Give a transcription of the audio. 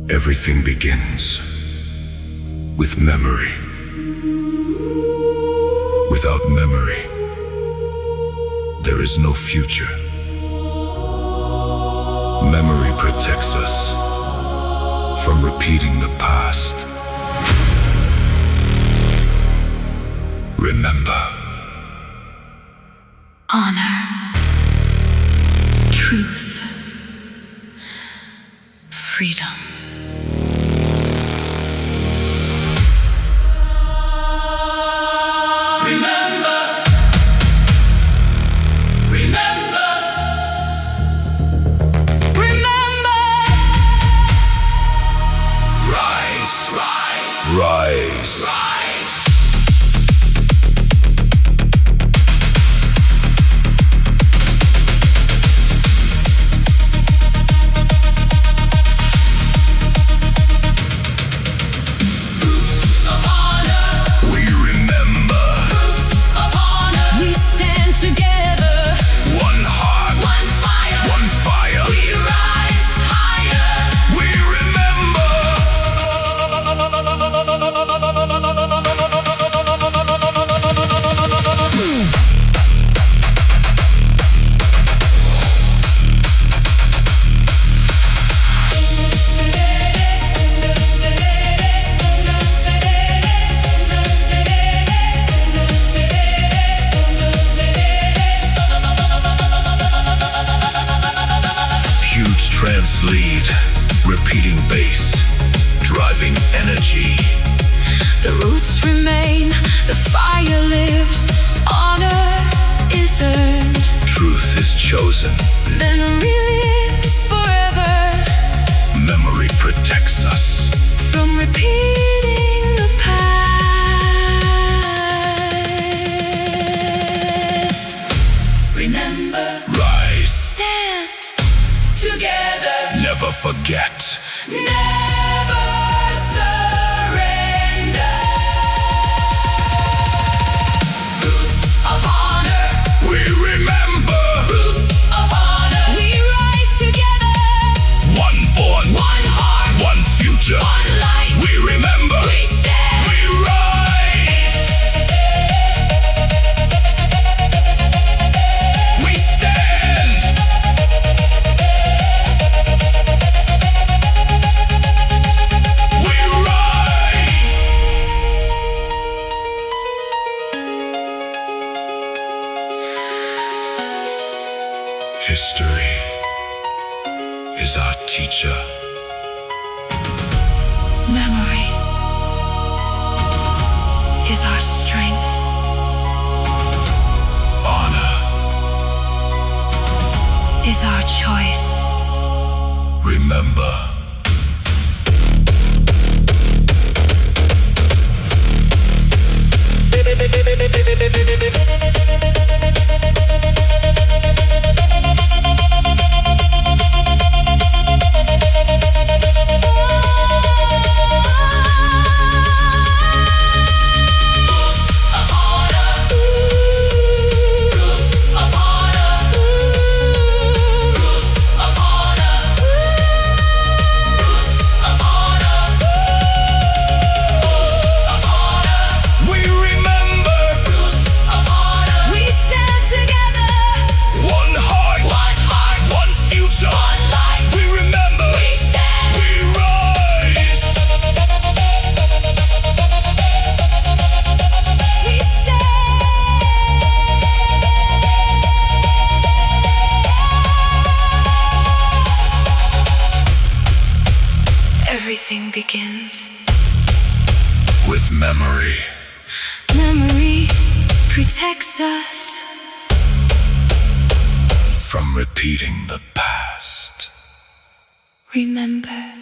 Everything begins with memory. Without memory, there is no future. Memory protects us from repeating the past. Remember. Honor, truth, freedom. Remember. Remember. Remember. Rise, rise, rise, rise. Trance lead, repeating bass, driving energy. The roots remain, the fire lives, honor is earned. Truth is chosen. Memory lives forever. Memory protects us from repeating the past. Remember. Rise. Stand together. Never forget. Never surrender. Roots of honor. We remember. Roots of honor. We rise together. One born. One heart. One future. One life. We remember. We stand. We rise. We stand. We rise. History is our teacher. Memory is our strength. Honor Is our choice. remember. We remember. We stand together. One heart. One heart. One future. One life. We remember. We stand. We rise. We stand. Everything begins. With memory. Memory protects us From repeating the past. remember.